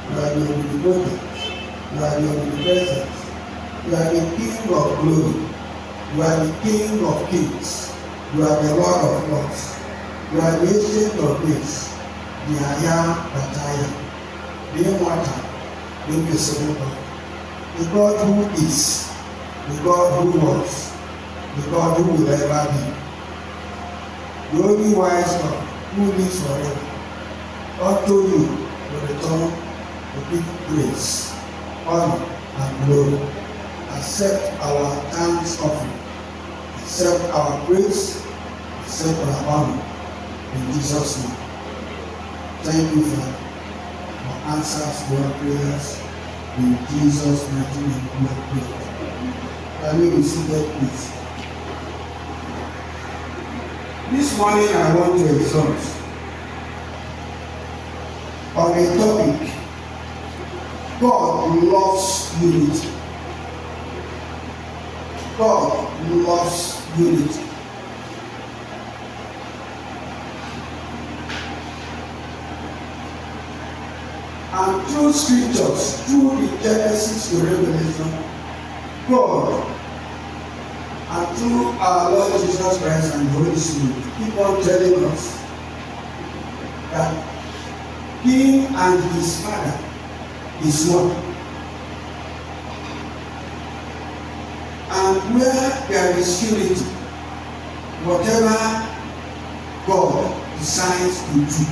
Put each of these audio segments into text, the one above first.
You are the omnipotent. You are the omnipresent. You are the King of glory. You are the King of kings. You are the Lord of lords. You are the ancient of days. The I am that I am. The immortal, the invisible God. The God who is. The God who was. The God who will ever be. The only wise God who lives forever. Unto you will return the big grace, honor, and glory. Accept our thanks offering. Accept our praise. Accept our honor. In Jesus' name. Thank you, Father, for answers to our prayers. In Jesus' mighty name we have prayed. Can we be seated, please? This morning I want to exhort on a topic. God loves unity. God loves unity. And through scriptures, through the Genesis to Revelation, God, and through our Lord Jesus Christ and the Holy Spirit, keep on telling us that Him and His Father is one. And where there is unity, whatever God decides to do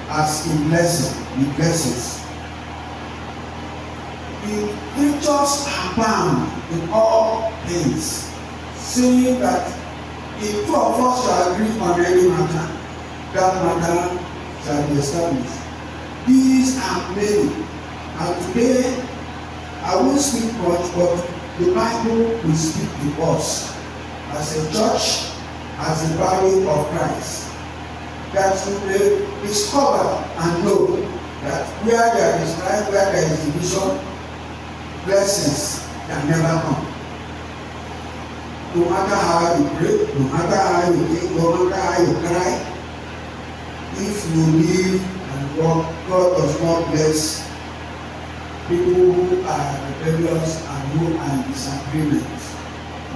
as a blessing, He blesses. The creatures abound in all things, saying that if two of us shall agree on any matter, that matter shall be established. These are many, and today I won't speak much, but the Bible will speak to us as a church, as a body of Christ, that we may discover and know that where there is strife, where there is division, blessings can never come. No matter how you pray, no matter how you think, no matter how you cry, if you live and walk, God does not bless people who are rebellious and who are in disagreement,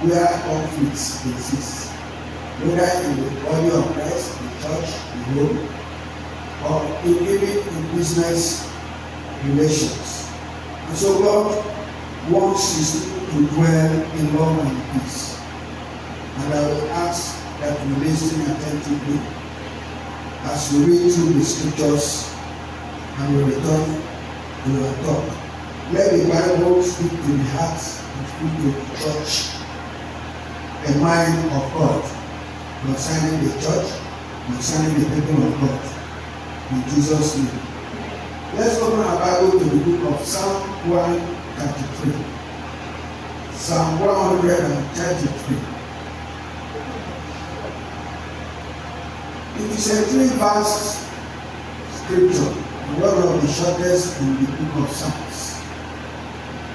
where conflicts exist, whether in the body of Christ, the church, the home, or even in business relations. And so God wants His people to dwell in love and peace. And I will ask that we listen attentively as we read through the scriptures and we return to our talk. Let the Bible speak to the heart and speak to the church, the mind of God, concerning the church, concerning the people of God. In Jesus' name. Let's open our Bible to the book of Psalm 133. Psalm 133. It is a 3-verse scripture, one of the shortest in the book of Psalms.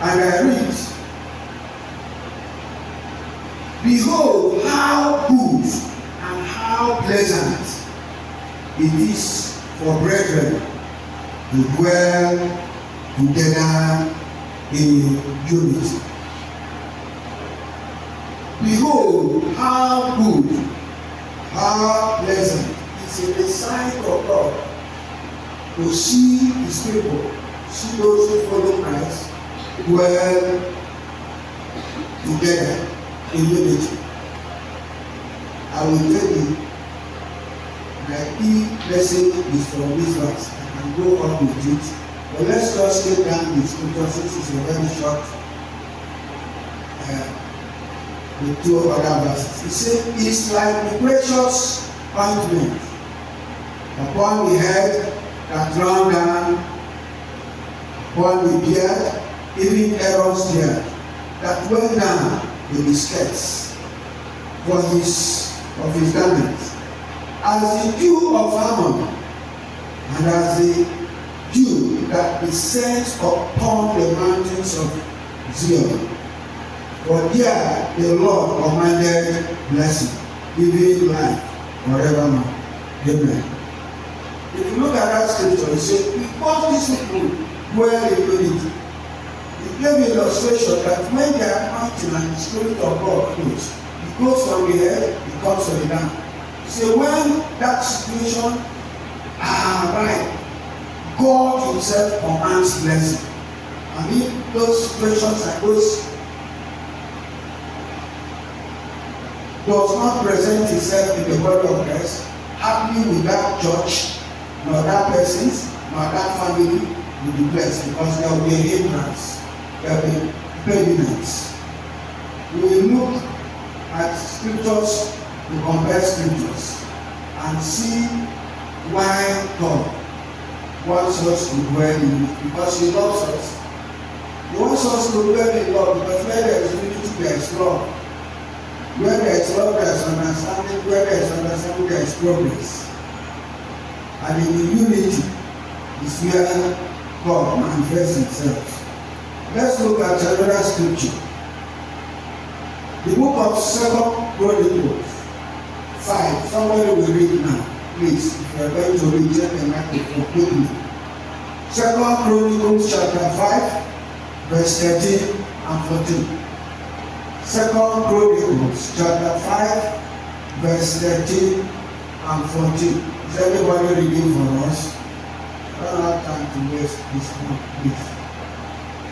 And I read, behold how good and how pleasant it is for brethren to dwell together in unity. Behold how good, how pleasant. It's a sign of God to see His people, see those who follow Christ, dwell together in unity. I will tell you, my key message is from this verse. I can go on with it, but let's just take down the scripture since it's a very short with 2 other verses. It says, it's like the precious ointment upon the head that ran down upon the beard, even Aaron's beard, that went down in the skirts of his garments, as the dew of Hermon, and as the dew that descends upon the mountains of Zion. For there the Lord commanded blessing, even life forevermore. Amen. If you look at that scripture, it says, because these people dwell in unity. It gave illustration that when the anointing and the Spirit of God flows, it goes from the head, it comes to the down. So when that situation right, God Himself commands blessing. I mean, those situations and those does not present itself in the body of Christ, happening with that church, nor that persons, nor that family will be blessed, because there will be a hindrance, there will be impediments. We will look at scriptures to compare scriptures and see why God wants us to dwell in it, because He loves us. He wants us to dwell in love, because where there is unity, there is love. Where there is love, there is understanding. Where there is understanding, there is progress. And in the unity is where God manifests Himself. Let's look at another scripture. The book of 2 Chronicles 5. Somebody will read now. Please, if you are going to read, check the microphone quickly. 2 Chronicles chapter 5, verse 13 and 14. 2 Chronicles chapter 5, verse 13 and 14. Is everybody reading for us? I don't have time to waste this time, please.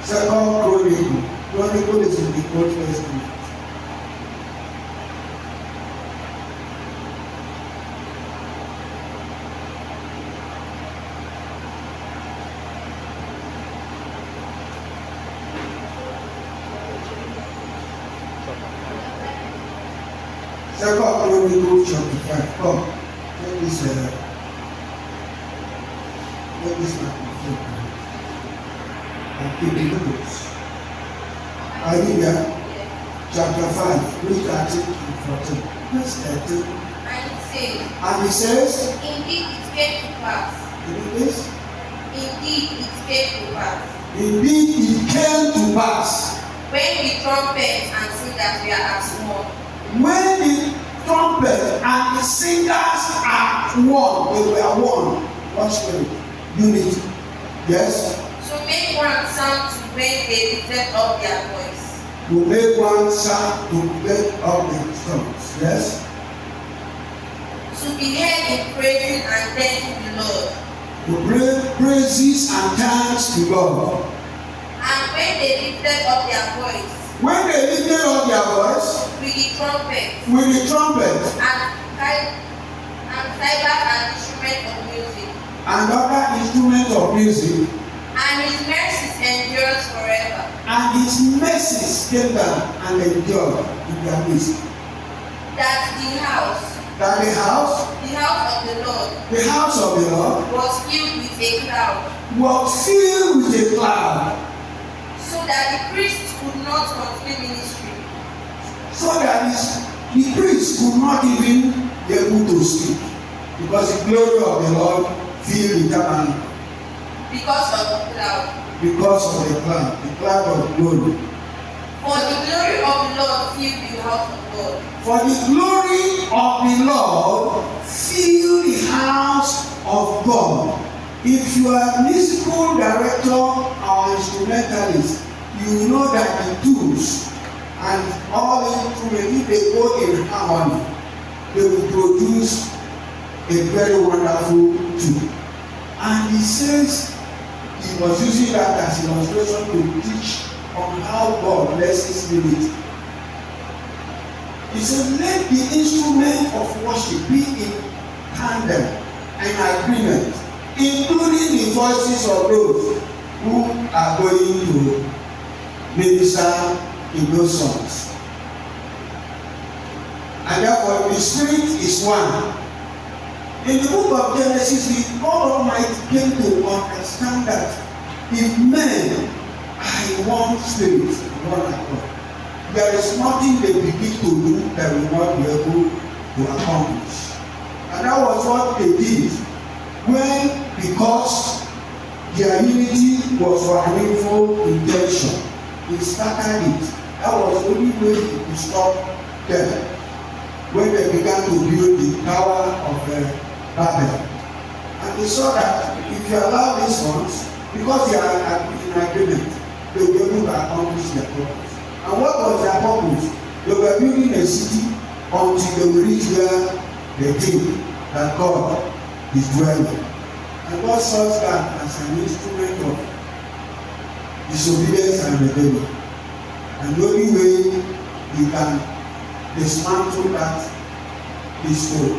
2 Chronicles. Chronicle is in the Old Testament. Second Chronicles chapter 5. Come, take this microphone and keep the notes. I read there, chapter 5, read 13 and 14. Verse 13. And it says, Indeed it came to pass. Indeed it came to pass. Indeed it came to pass. When the trumpets and singers were as one. When the trumpet and the singers are one, they were one. What spirit? Unity. Yes? To make one sound to when they lift up their voice. To make one sound to lift up their songs. Yes? To be heard in praising and thanking the Lord. To bring praises and thanks to God. And when they lifted up their voice. When they lifted up their voice. With the trumpet. With the trumpet. And cymbals and instruments of music. And other instruments of music. And His mercies endures forever. And His mercies came down and endured in their midst. That the house of the Lord was filled with a cloud. Was filled with a cloud. So that the priests could not continue ministry. So that the priests could not even be able to speak, because the glory of the Lord filled the tabernacle. Because of the cloud. Because of the cloud of glory. For the glory of the Lord filled the house of God. For the glory of the Lord filled the house of God. If you are a musical director or instrumentalist, you know that the tools and all the instruments, if they go in harmony, they will produce a very wonderful tool. And he says he was using that as an illustration to teach on how God blesses unity. He said, let the instrument of worship be in tandem and agreement, including the voices of those who are going to minister in those songs. And therefore the Spirit is one. In the book of Genesis, the God Almighty came to understand that if men are one spirit, one accord, there is nothing they begin to do that will not be able to accomplish. And that was what they did when, because their unity was for an evil intention, they started it. That was the only way to stop them when they began to build the Tower of Babel. And And they saw that if you allow these ones, because they are in agreement, they will be able to accomplish their purpose. And what was their purpose? They were building a city until they will reach where they think that God is dwelling. And God saw that as an instrument of disobedience and rebellion. And the only way you can dismantle that is to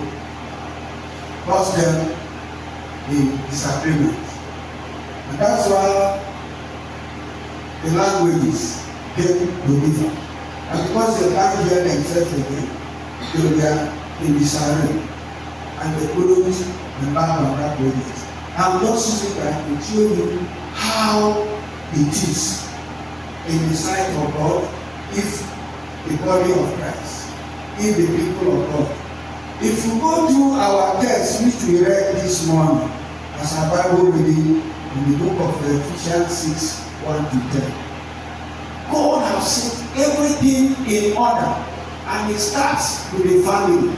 cause them in disagreement. And that's why the languages came to differ. And because they can't hear themselves again, they were in disarray. And they couldn't embark on that project. I'm just using that to show you how it is in the sight of God if the body of Christ, if the people of God. If you go through our text which we read this morning as our Bible reading in the book of Ephesians 6, 1-10. God has set everything in order, and it starts with the family.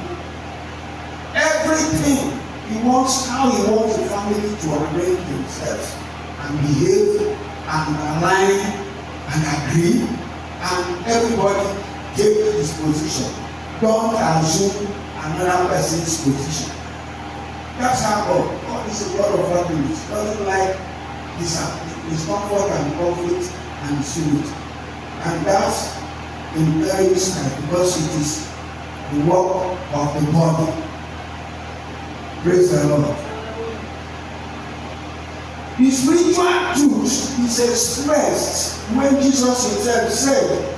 Everything he wants, how he wants the family to arrange themselves and behave and align and agree, and everybody take his position. Don't assume another person's position. That's how God is a God of families. He doesn't like discomfort and conflict and disunity. And that's in very time because it is the work of the body. Praise the Lord. The spiritual truth is expressed when Jesus himself said,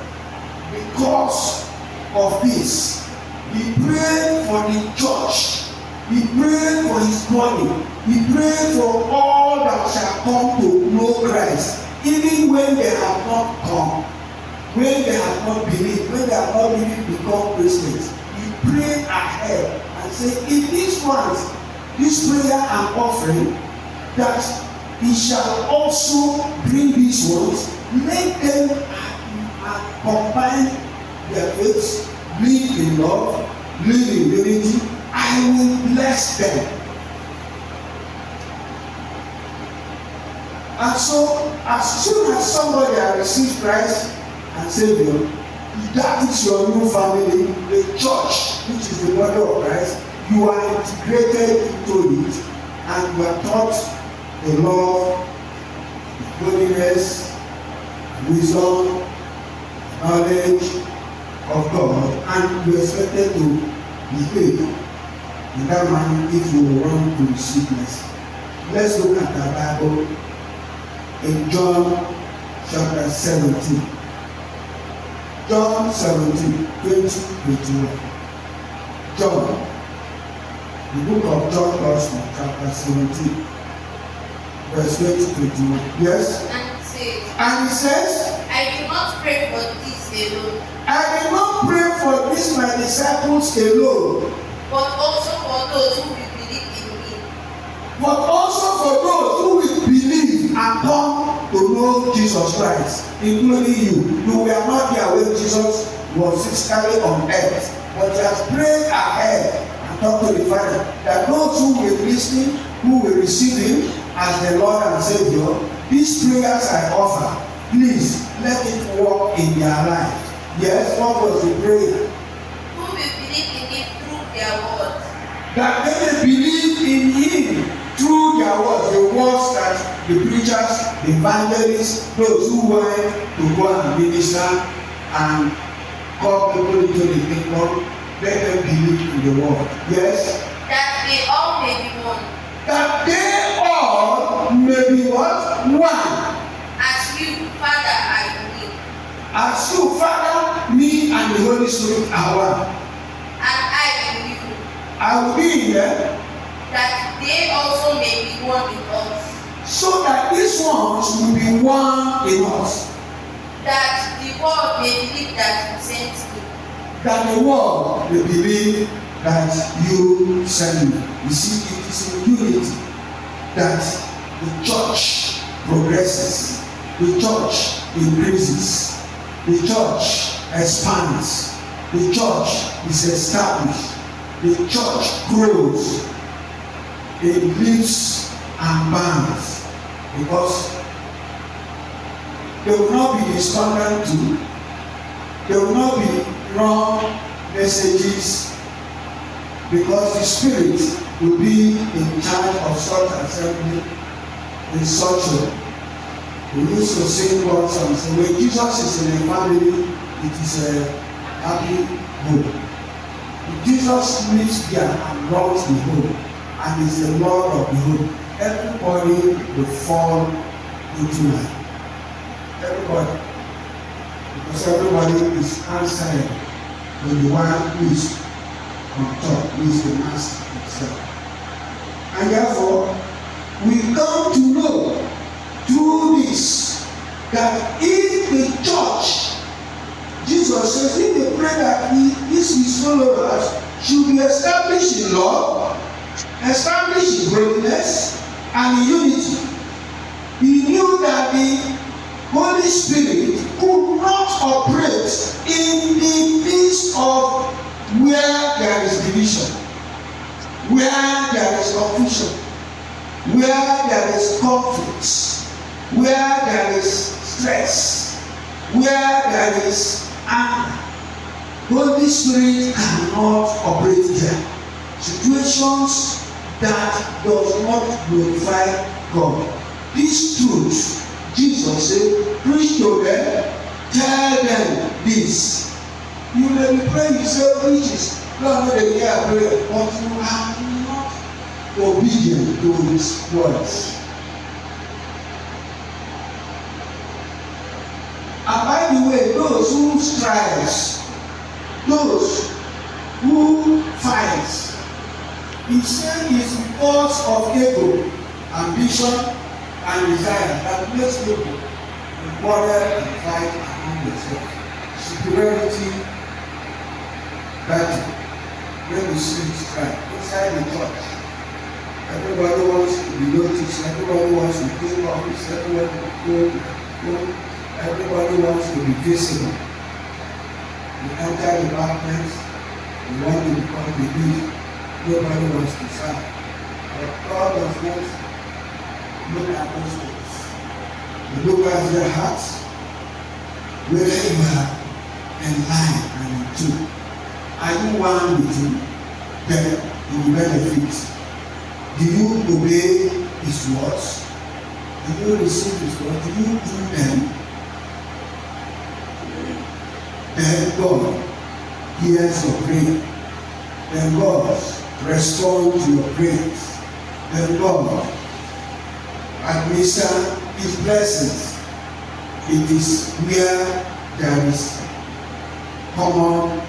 because of this, he prayed for the church, he prayed for his body, he prayed for all that shall come to know Christ, even when they have not come, when they have not believed, when they have not even become Christians. He prayed ahead and said, in these ones, this prayer and offering, that he shall also bring these ones, make them combine their faith, live in love, live in unity. I will bless them. And so, as soon as somebody has received Christ and Savior, that is your new family, the church, which is the body of Christ. You are integrated into it, and you are taught the love, the holiness, wisdom, knowledge of God, and you are expected to behave in that manner if you want to receive mercy. Let's look at the Bible in John chapter 17. John 17, 20-21. John, the book of John Gospel, chapter 17, verse 20-21. Yes? And he says, I do not pray for this alone. I do not pray for this my disciples alone, but also for those who will believe in me. But also for those who will believe and come to know Jesus Christ, including you. You were not there when Jesus was physically on earth, but he has prayed ahead and talked to the Father that those who will listen, who will receive him as the Lord and Savior, these prayers I offer, please let it work in their life. Yes, what was the prayer? Who will believe in him through their words. That they may believe in him through their words, the words that the preachers, the evangelists, those who went to go and minister and call people into the kingdom, let them believe in the word. Yes? That they all may be one. That they all may be what? One. As you, Father, are in me. As you, Father, me and the Holy Spirit are one. And I in you. I will be in them. That they also may be one in us. So that these ones will be one in us. That the world may believe that you sent me. That the world may believe that you sent me. You see, it is in unity that the church progresses, the church increases, the church expands, the church is established, the church grows. in leaps and bounds, because there will not be despondent too. There will not be wrong messages, because the Spirit will be in charge of such assembly in such a. We used to sing one song, so when Jesus is in a family, it is a happy home. If Jesus lives there and runs the home and is the Lord of the home, everybody will fall into line. Everybody. Because everybody is answering to the one who is on top, who is the master himself. And therefore, we come to know through this that if the church, Jesus says, if they pray that his followers should be established in love, established in holiness, and in unity, he knew that the Holy Spirit could not operate in the midst of where there is division, where there is confusion, where there is conflict, where there is stress, where there is anger. Holy Spirit cannot operate there. Situations that does not glorify God. This truth, Jesus said, preach to them, tell them this. You may be praying, you say, preaches. God, they hear prayer, but you are not obedient to his words. And by the way, those who strive, those who fight, he said it's because of ego, ambition, and desire that makes people quarrel and fight among themselves. Superiority, battle, when we see strife inside the church. Everybody wants to be noticed, everybody wants to take office, everybody wants to be visible. You enter the department, you want to become the leader. Nobody wants to serve. But God does not look at those things. He looks at their hearts, whether you are in line and in two. Are you one with him? Then you will benefit. Do you obey his words? Do you receive his words? Do you do them? Then God hears your prayer. Then God responds to your prayers. Then God administer his blessings. It is where there is common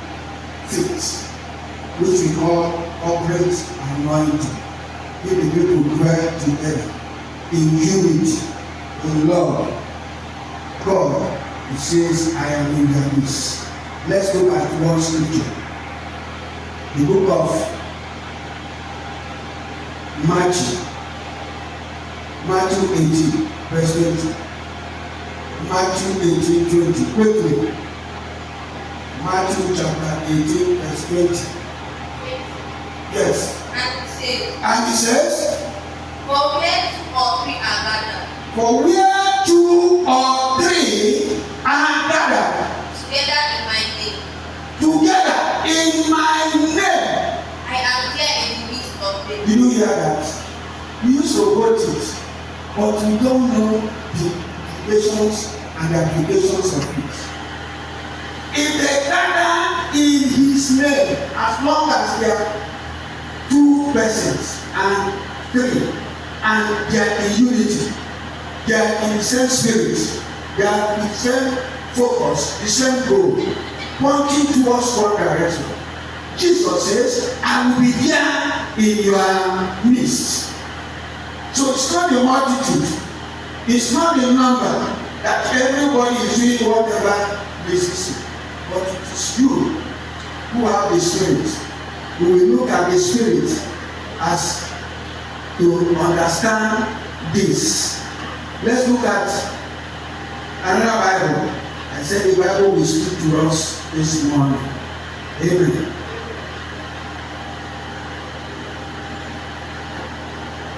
faith, which we call corporate anointing. If the people dwell together in unity, in love, God, he says, I am in their midst. Let's look at one scripture. The book of Matthew 18, verse 20. Matthew 18, 20. Quickly. Matthew chapter 18, verse 20. Yes. And he says, for where 2 or 3 are gathered. For where 2 or 3 are gathered. Together in my name. Together in my name. I am there in the midst of them. Did you hear that? We used to quote it, but we don't know the implications and the applications of it. If they gather in his name, as long as they are 2 persons and 3, and they are in unity, they are in the same spirit, they are in the same focus, the same goal, pointing towards one direction. Jesus says, I will be there in your midst. So it's not the multitude, it's not the number that everybody is doing whatever pleases you, but it is you who have the Spirit. We will look at the Spirit as to understand this. Let's look at another Bible. I said the Bible will speak to us this morning. Amen.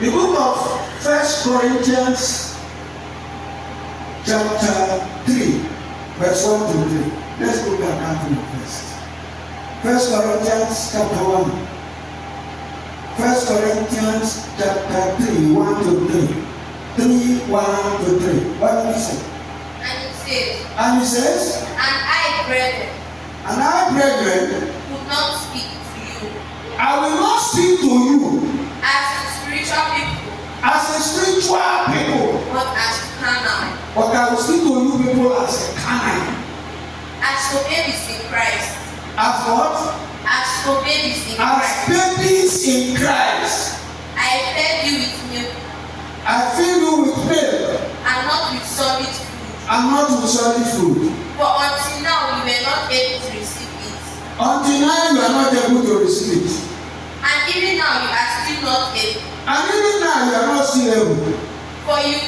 The book of 1 Corinthians chapter 3, verse 1 to 3. Let's look at that one first. 1 Corinthians chapter 1. 1 Corinthians chapter 3, 1 to 3. 3, 1 to 3. What did he say? And he says, and I, brethren, would not speak to you I will not speak to you as spiritual people, as a spiritual people, but as carnal, but I will speak to you people as a carnal. as to babies in Christ. As what? As to babies in As Christ. babies in Christ. I fed you with milk I fill you with milk and not with solid food. and not with solid food. For until now you were not able to receive it. Until now you are not able to receive it. And even now you are still not able. And even now you are not still able. For you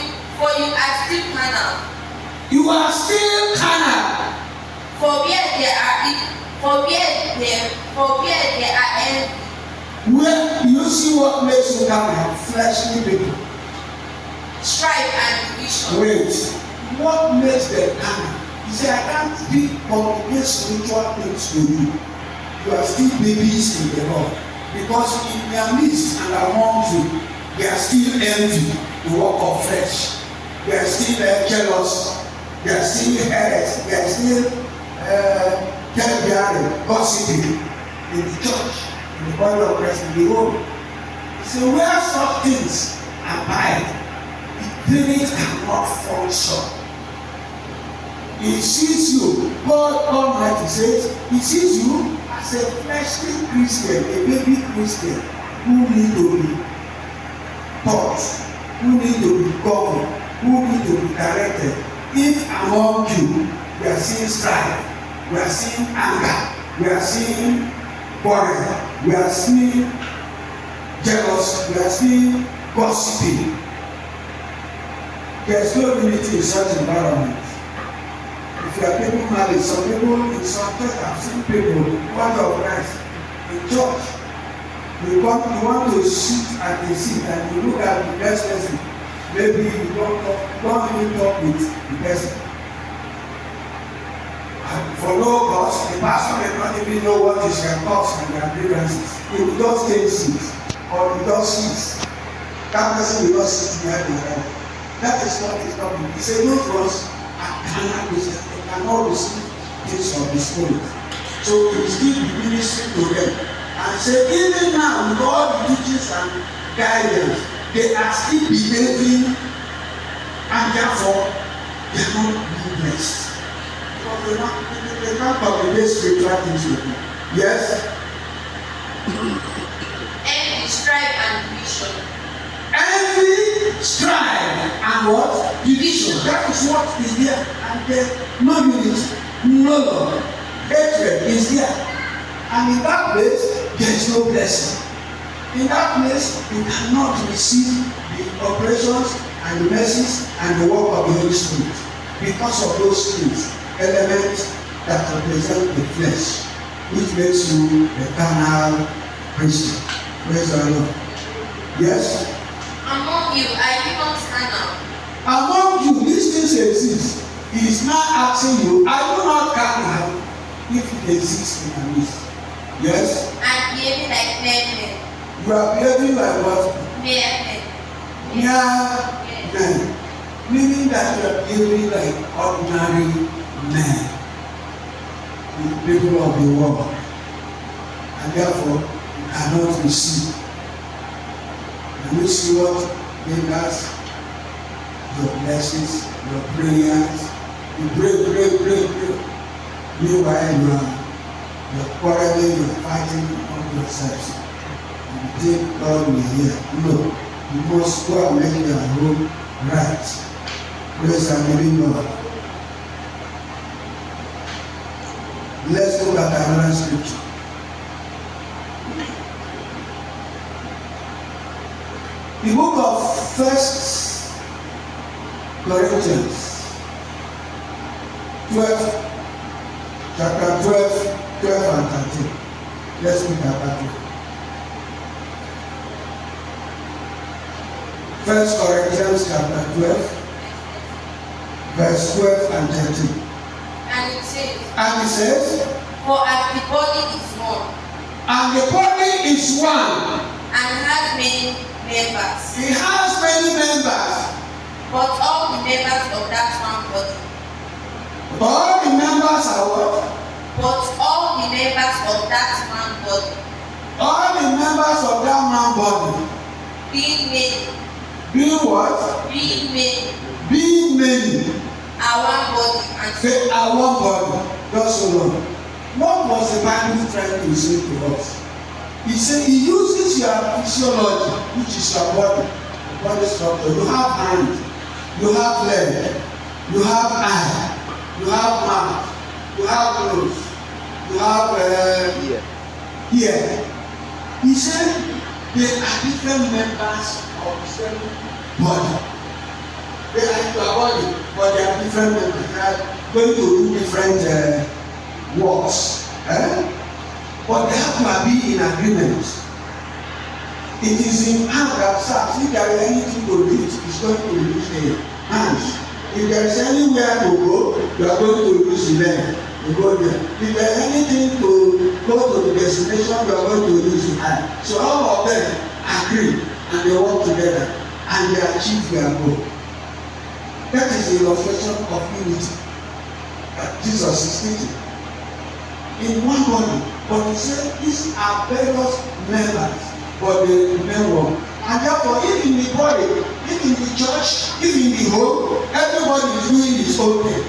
are still carnal. You are still carnal. For where there are envy, Where you see what makes you carnal? Fleshly people. strife and division. Wait. What makes them carnal? You say, I can't speak communicate spiritual things to you. You are still babies in the Lord. Because in their midst and among you, they are still envy, the work of flesh. They are still jealous. They are still hearers. They are still tale-bearing, gossiping in the church, in the body of Christ, in the home. So where such things abide, the spirit cannot function. He sees you, God Almighty says, He sees you as a fleshly Christian, a baby Christian, who need to be taught, who need to be governed, who need to be directed. If among you, we are seeing strife, we are seeing anger, we are seeing quarrel, we are seeing jealousy, we are seeing gossiping, there is no unity in such environment. If you are people married, some people in some church have seen people want to organize in church. You want to sit at the seat and you look at the next person. Maybe you don't even talk with the person. And for no cause, the pastor may not even know what is their cause and their grievances. He will just take seats or he just sits. That person will not sit behind the head. That is what is happening. He said, no trust and cannot receive things of the Spirit. So he still be ministering to them. And say, even now, with all the teachings and guidance, they are still behaving, and therefore they are not being blessed. Because they can't communicate spiritual things with you. Yes? Envy, strife, and division. Envy, strife, and what? Division. That is what is there. And there's no unity, no love. Hatred is there. And in that place, there is no blessing. In that place, you cannot receive the operations and the mercies and the work of the Holy Spirit because of those things, elements that represent the flesh, which makes you a carnal Christian. Praise the Lord. Yes? Among you, are you not carnal? Among you, these things exist. He is not asking you, are you not carnal if it exists in the midst? Yes? And behaving like men. You are behaving like what? Mere men. Mere men. Meaning that you are behaving like ordinary men. The people of the world. And therefore, you cannot receive. And you see what gave us? Your blessings, your prayers. You pray. Meanwhile, you're quarreling, you're fighting on yourselves. And you think God will hear. No. You must go and make your home right. Praise the living Lord. Let's look at another scripture. The book of 1 Corinthians 12, chapter 12 and 13. Let's look at that one. 1 Corinthians chapter 12, verse 12 and 13. And it says, For as the body is one, and the body is one, and has many members, it has many members, but all the members of that one body, all the members are what? but all the members of that one body, All the members of that one body, being many, being what? being many, Being many, are one body, and so they are one body. Just so long. What was the Bible trying to say to us? He said he uses your physiology, which is your body, the body structure. You have hand, you have leg, you have eye, you have mouth, you have nose, you have ear. He said they are different members of the same body. They are your body, but they are different members. They are going to do different works. But they have to be in agreement. It is in hand that serves. If there is anything to lift, it's going to use the hands. If there is anywhere to go, you are going to use the leg to go there. If there is anything to go to the destination, you are going to use the hand. So all of them agree and they work together and they achieve their goal. That is the illustration of unity that Jesus is teaching. In one body, but he said these are various members, but they remain one. And therefore, if in the body, if in the church, if in the home, everybody is doing his own thing.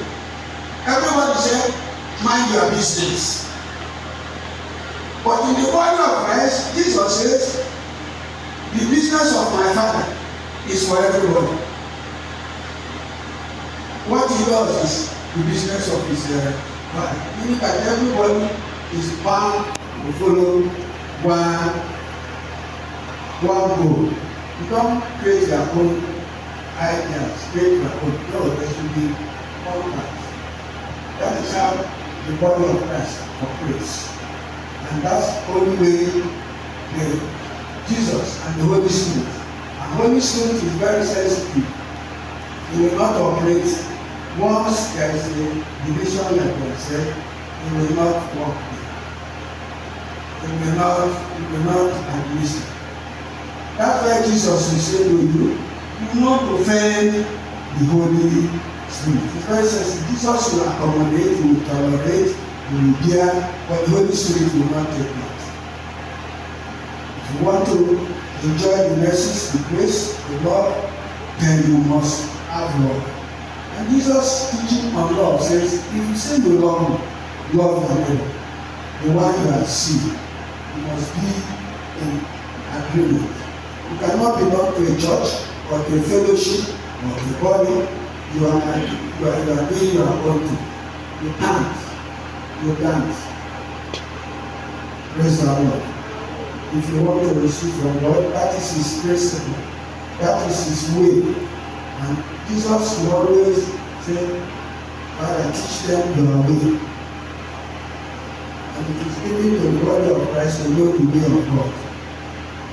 Everybody said, mind your business. But in the body of Christ, Jesus says, the business of my Father is for everybody. What he does is the business of his Father. Meaning that everybody is bound to follow one goal. You don't create your own ideas, create your own. No, there should be one path. That is how the body of Christ operates. And that's the only way Jesus and the Holy Spirit. And the Holy Spirit is very sensitive. He will not operate once there is a division like I said, he will not work there. He will not admit it. That's why Jesus will say to you, you will not offend the Holy Spirit. It's very sensitive. Jesus will accommodate, will tolerate, will bear, but the Holy Spirit will not take that. If you want to enjoy the mercies, the grace, the love, then you must have love. And Jesus teaching on love says, if you say you love your neighbor, the one you have seen, you must be in agreement. You cannot belong to a church or to a fellowship or to a body. You are doing your own thing. You can't. Praise the Lord. If you want to receive from God, that is his principle. That is his way. And Jesus will always say, Father, teach them your way. And it is given to the body of Christ to know the way of God,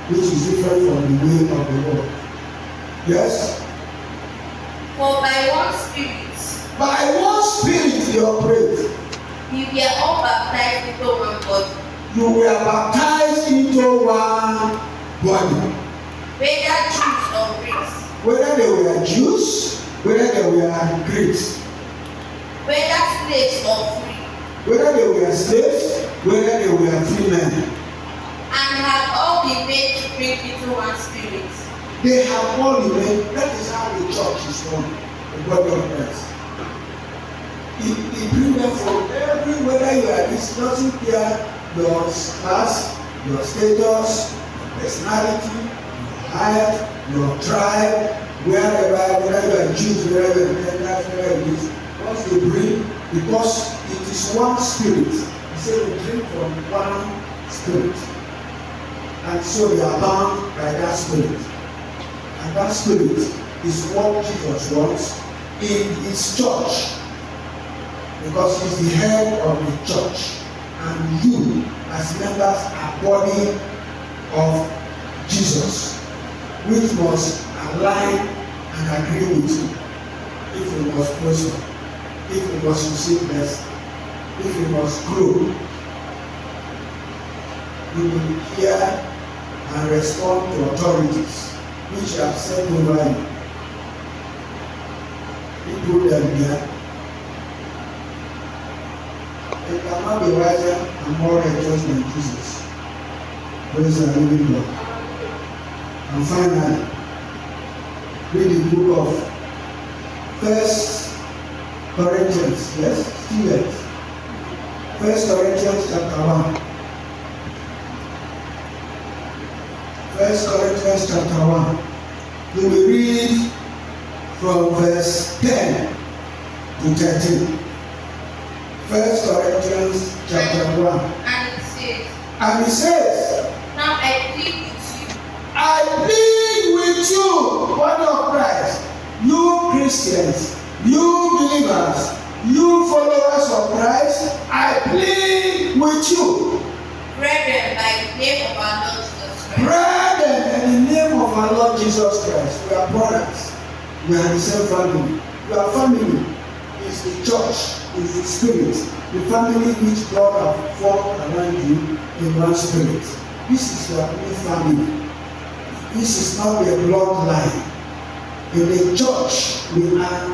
which is different from the way of the world. Yes? For by one Spirit you operate. we were all baptized into one body. You were baptized into one body. Whether Jews or Greeks, Whether they were Jews, whether they were Greeks, whether slaves or free, whether they were slaves, whether they were free men, and have all been made to drink into one Spirit. they have all remained. That is how the church is run, the body of Christ. It brings them from whether you are this, doesn't care your class, your status, your personality, your height, your tribe, wherever, whether you are Jews, wherever you are Gentiles, wherever it is. Once they bring, because it is one Spirit. He said we drink from one Spirit. And so they are bound by that Spirit. And that Spirit is what Jesus wants in his church. Because he's the head of the church. And you, as members, are body of Jesus, which must align and agree with you. If you must prosper, if you must receive blessing, if you must grow, you will hear and respond to authorities which have set over you. You put them there. You cannot be wiser and more righteous than Jesus. Praise the living God. And finally, read the book of 1 Corinthians. Yes, students. 1 Corinthians chapter 1. 1 Corinthians chapter 1. You will read from verse 10 to 13. 1 Corinthians chapter 1. And it says, now I plead with you. I plead with you, body of Christ, you Christians, you believers, you followers of Christ, I plead with you. Brethren, by the name of our Lord Jesus Christ. Brethren, in the name of our Lord Jesus Christ, we are brothers. We are the same family. We are family. It's the church, it's the spirit, the family which God has formed around you in one spirit. This is your new family. This is not a bloodline. In the church, we are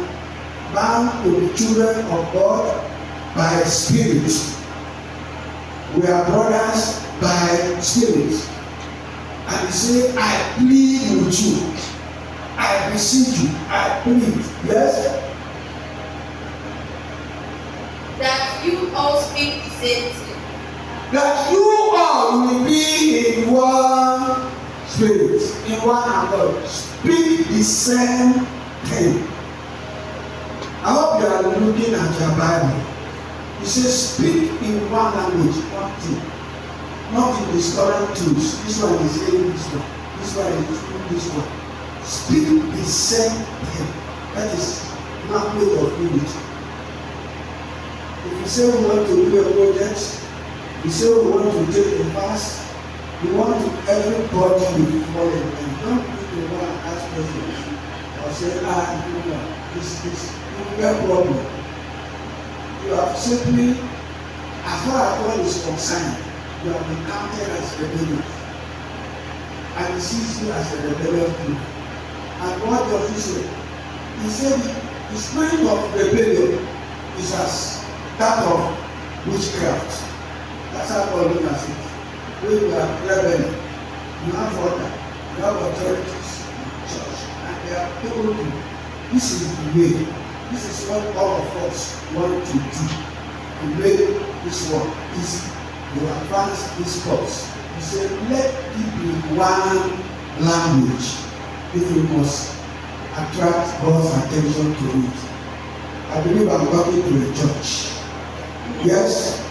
bound to the children of God by spirit. We are brothers by spirit. And he said, I plead with you. I beseech you. I plead. Yes? That you all speak the same thing. That you all will be in one spirit, in one accord. Speak the same thing. I hope you are looking at your Bible. It says, speak in one language, one thing. Not in discordant tools. This one is saying this one. This one is doing this one. Speak the same thing. That is language of unity. If you say we want to do a project, we say we want to take a pass, we want to everybody to follow and don't be the one ask questions or say, you know, this you get problem. You have simply, as far as God is concerned, you have been counted as rebellious. And he sees you as a rebellious people. And what does he say? He said the spirit of rebellion is as that of witchcraft. That's how God looks at it. When you are rebelling, you have order, you have authorities in the church, and they are told you, this is the way, this is what all of us want to do. To make this work easy, to advance this cause. He said, let it be one language if we must attract God's attention to it. I believe I'm talking to a church. Yes?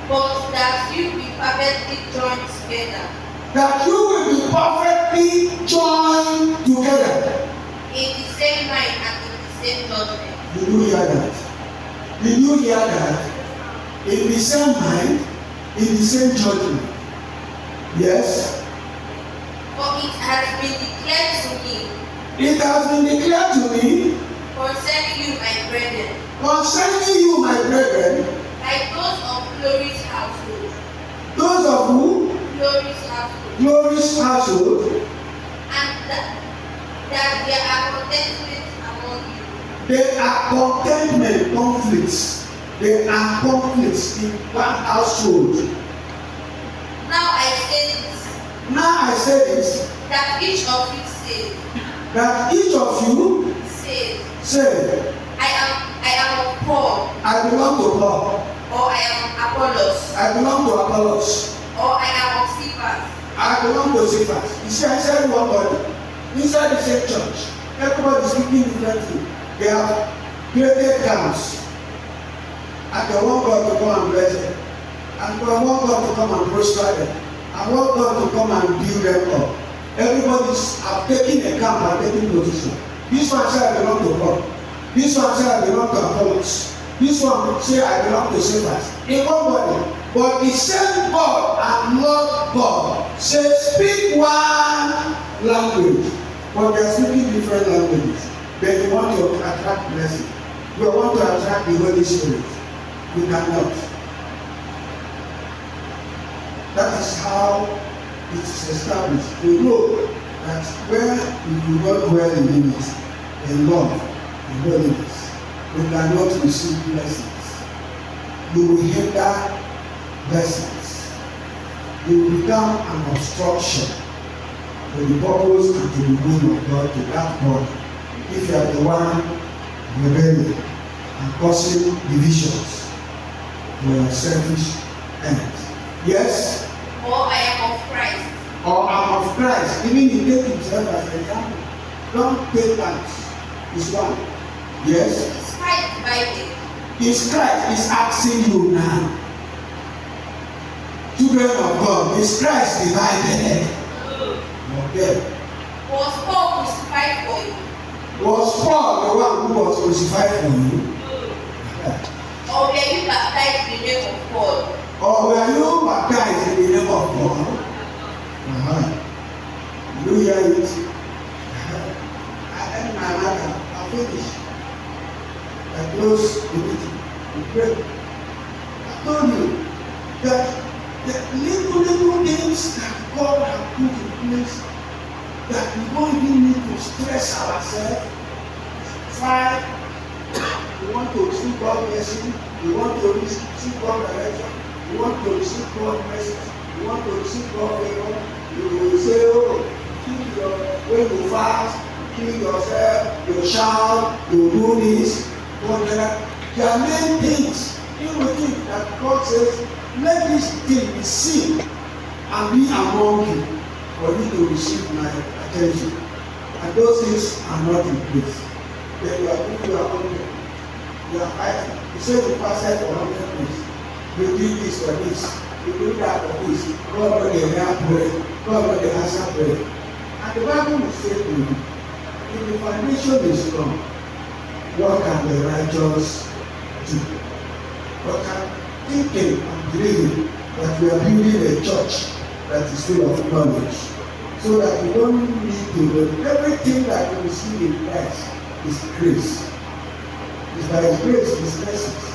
But that you be perfectly joined together. That you will be perfectly joined together. In the same mind and in the same judgment. Did you hear that? Did you hear that? In the same mind, in the same judgment. Yes? For it has been declared to me. It has been declared to me. Concerning you, my brethren. Concerning you, my brethren. Like those of Glory's household. Those of who? Glory's household. Glory's household. And that there are contentment among you. There are contentment conflicts. There are conflicts in one household. Now I say this. That each of you says. That each of you say. I am of Paul. I belong to Paul. Or I am Apollos. I belong to Apollos. Or I am of Cephas. I belong to Cephas. You see, I said one body. Inside the same church, everybody is speaking differently. They have created camps. And they want God to come and bless them. And they want God to come and prosper them. And want God to come and build them up. Everybody's taking a camp and taking position. This one say I belong to God. This one say I belong to Apollos. This one say I belong to Cephas. In one body. But the same God and Lord God says, speak one language. but they are speaking different languages. Then you want to attract blessing. You want to attract the Holy Spirit. You cannot. That is how it is established. You know that where you do not dwell in it, in love, in holiness, you cannot receive blessings. You will hinder blessings. You will become an obstruction to the purpose and to the will of God, to that body. If you are the one rebelling and causing divisions for your selfish ends. Yes? Or I am of Christ. Or I'm of Christ. Even he take himself as an example. Don't take thanks. Is one. Yes? Is Christ divided? Is Christ is asking you now. Children of God, is Christ divided? Okay. Was Paul crucified for you? Was Paul the one who was crucified for you? Or were you baptized in the name of Paul? Or were you baptized in the name of God? You hear it? I end my matter. I finish. I close the meeting. We pray. I told you that the little things that God has put in place that we don't even need to stress ourselves. Five, we want to receive God's blessing. We want to receive God's direction. We want to receive God's message. We want to receive God's favor. You will say, oh, keep your when you fast, kill yourself, you shout, you do this. But there are many things in the thing that God says, let this thing be seen and be among you for you to receive my attention. And those things are not in place. Then you are doing your own thing. You are fighting. You say you pass it for 100 days. You do this for this. You do that for this. God will hear prayer. God will answer prayer. And the Bible will say to you, if the foundation is strong, what can the righteous do? What can thinking and believing that we are building a church that is full of knowledge, so that we don't need to know everything that we see in Christ is grace. It's by His grace, His blessings.